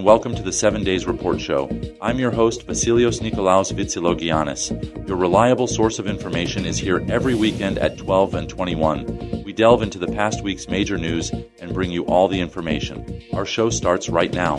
and welcome to the 7 Days Report Show. I'm your host, Vasilios Nikolaos Vitsilogiannis. Your reliable source of information is here every weekend at 12 and 21. We delve into the past week's major news and bring you all the information. Our show starts right now.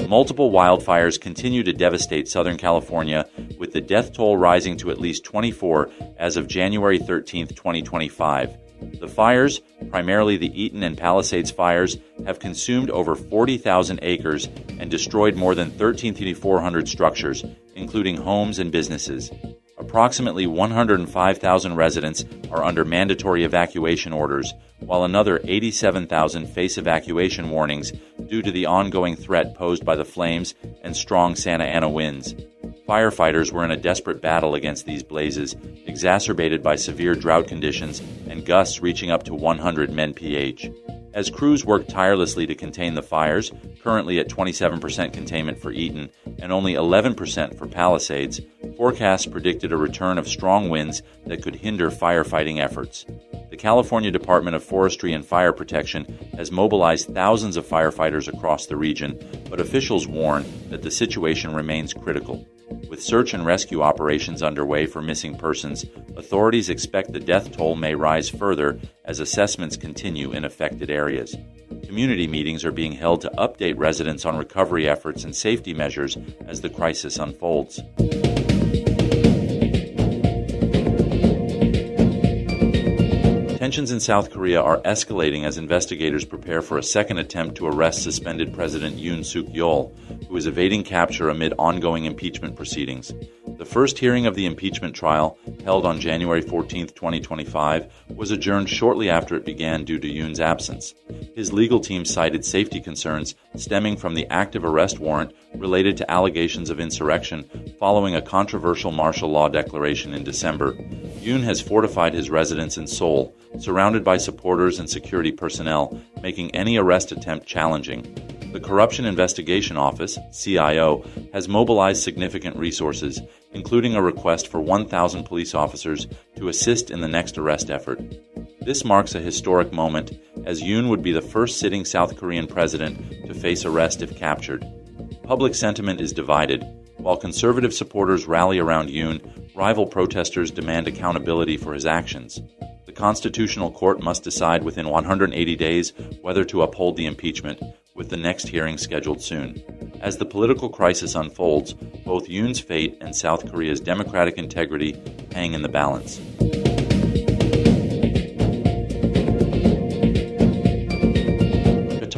Multiple wildfires continue to devastate Southern California, with the death toll rising to at least 24 as of January 13, 2025. The fires, primarily the Eaton and Palisades fires, have consumed over 40,000 acres and destroyed more than 13,400 structures, including homes and businesses. Approximately 105,000 residents are under mandatory evacuation orders, while another 87,000 face evacuation warnings due to the ongoing threat posed by the flames and strong Santa Ana winds. Firefighters were in a desperate battle against these blazes, exacerbated by severe drought conditions and gusts reaching up to 100 mph. As crews worked tirelessly to contain the fires, currently at 27% containment for Eaton and only 11% for Palisades, forecasts predicted a return of strong winds that could hinder firefighting efforts. The California Department of Forestry and Fire Protection has mobilized thousands of firefighters across the region, but officials warn that the situation remains critical. With search and rescue operations underway for missing persons, authorities expect the death toll may rise further as assessments continue in affected areas. Community meetings are being held to update residents on recovery efforts and safety measures as the crisis unfolds. Tensions in South Korea are escalating as investigators prepare for a second attempt to arrest suspended President Yoon Suk-yeol, who is evading capture amid ongoing impeachment proceedings. The first hearing of the impeachment trial, held on January 14, 2025, was adjourned shortly after it began due to Yoon's absence. His legal team cited safety concerns stemming from the active arrest warrant related to allegations of insurrection following a controversial martial law declaration in December. Yoon has fortified his residence in Seoul, surrounded by supporters and security personnel, making any arrest attempt challenging. The Corruption Investigation Office, CIO, has mobilized significant resources, including a request for 1,000 police officers to assist in the next arrest effort. This marks a historic moment, as Yoon would be the first sitting South Korean president to face arrest if captured. Public sentiment is divided. While conservative supporters rally around Yoon, rival protesters demand accountability for his actions. The Constitutional Court must decide within 180 days whether to uphold the impeachment, with the next hearing scheduled soon. As the political crisis unfolds, both Yoon's fate and South Korea's democratic integrity hang in the balance.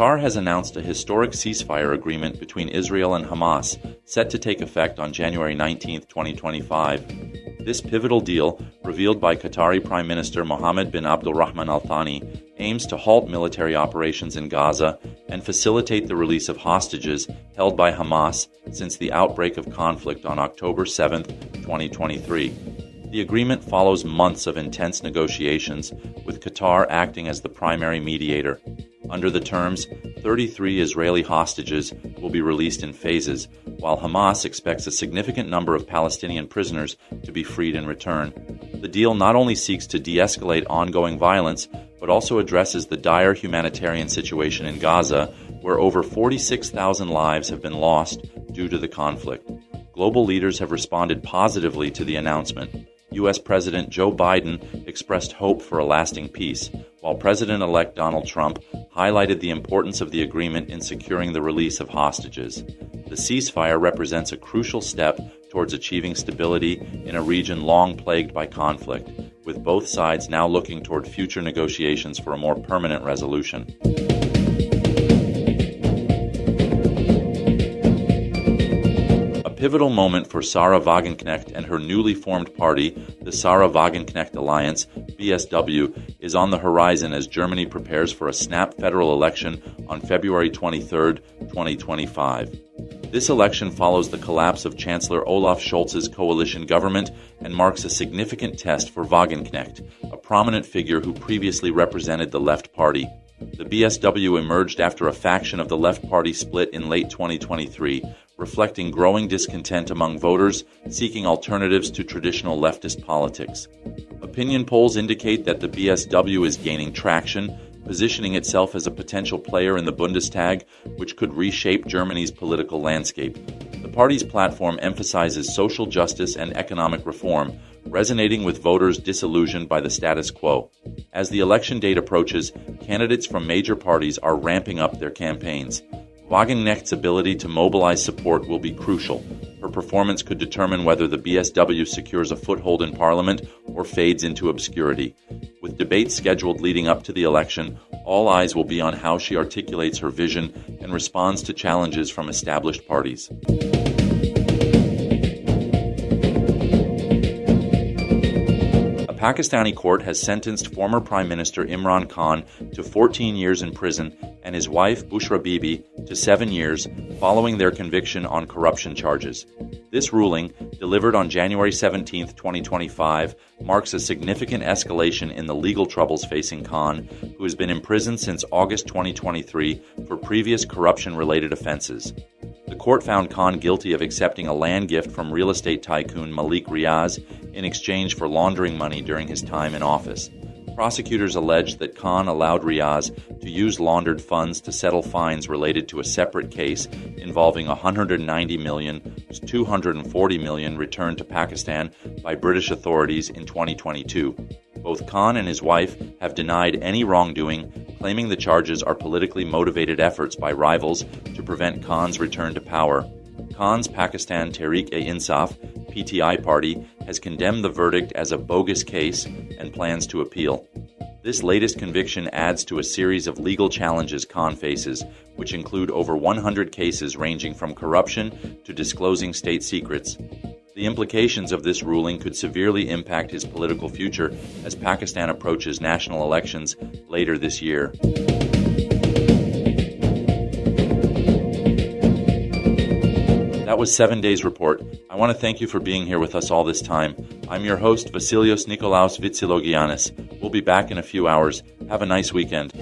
Qatar has announced a historic ceasefire agreement between Israel and Hamas, set to take effect on January 19, 2025. This pivotal deal, revealed by Qatari Prime Minister Mohammed bin Abdulrahman Al Thani, aims to halt military operations in Gaza and facilitate the release of hostages held by Hamas since the outbreak of conflict on October 7, 2023. The agreement follows months of intense negotiations, with Qatar acting as the primary mediator. Under the terms, 33 Israeli hostages will be released in phases, while Hamas expects a significant number of Palestinian prisoners to be freed in return. The deal not only seeks to de-escalate ongoing violence, but also addresses the dire humanitarian situation in Gaza, where over 46,000 lives have been lost due to the conflict. Global leaders have responded positively to the announcement. U.S. President Joe Biden expressed hope for a lasting peace, while President-elect Donald Trump highlighted the importance of the agreement in securing the release of hostages. The ceasefire represents a crucial step towards achieving stability in a region long plagued by conflict, with both sides now looking toward future negotiations for a more permanent resolution. A pivotal moment for Sahra Wagenknecht and her newly formed party, the Sahra Wagenknecht Alliance, BSW, is on the horizon as Germany prepares for a snap federal election on February 23, 2025. This election follows the collapse of Chancellor Olaf Scholz's coalition government and marks a significant test for Wagenknecht, a prominent figure who previously represented the Left Party. The BSW emerged after a faction of the Left Party split in late 2023, reflecting growing discontent among voters seeking alternatives to traditional leftist politics. A Opinion polls indicate that the BSW is gaining traction, positioning itself as a potential player in the Bundestag, which could reshape Germany's political landscape. The party's platform emphasizes social justice and economic reform, resonating with voters disillusioned by the status quo. As the election date approaches, candidates from major parties are ramping up their campaigns. Wagenknecht's ability to mobilize support will be crucial. Her performance could determine whether the BSW secures a foothold in parliament or fades into obscurity. With debates scheduled leading up to the election, all eyes will be on how she articulates her vision and responds to challenges from established parties. A Pakistani court has sentenced former Prime Minister Imran Khan to 14 years in prison and his wife Bushra Bibi to 7 years following their conviction on corruption charges. This ruling, delivered on January 17, 2025, marks a significant escalation in the legal troubles facing Khan, who has been imprisoned since August 2023 for previous corruption-related offenses. The court found Khan guilty of accepting a land gift from real estate tycoon Malik Riaz in exchange for laundering money during his time in office. Prosecutors alleged that Khan allowed Riaz to use laundered funds to settle fines related to a separate case involving $190 million to $240 million returned to Pakistan by British authorities in 2022. Both Khan and his wife have denied any wrongdoing, claiming the charges are politically motivated efforts by rivals to prevent Khan's return to power. Khan's Pakistan Tehreek-e-Insaf (PTI) party has condemned the verdict as a bogus case and plans to appeal. This latest conviction adds to a series of legal challenges Khan faces, which include over 100 cases ranging from corruption to disclosing state secrets. The implications of this ruling could severely impact his political future as Pakistan approaches national elections later this year. That was 7 Days Report. I want to thank you for being here with us all this time. I'm your host, Vasilios Nikolaos Vitsilogiannis. We'll be back in a few hours. Have a nice weekend.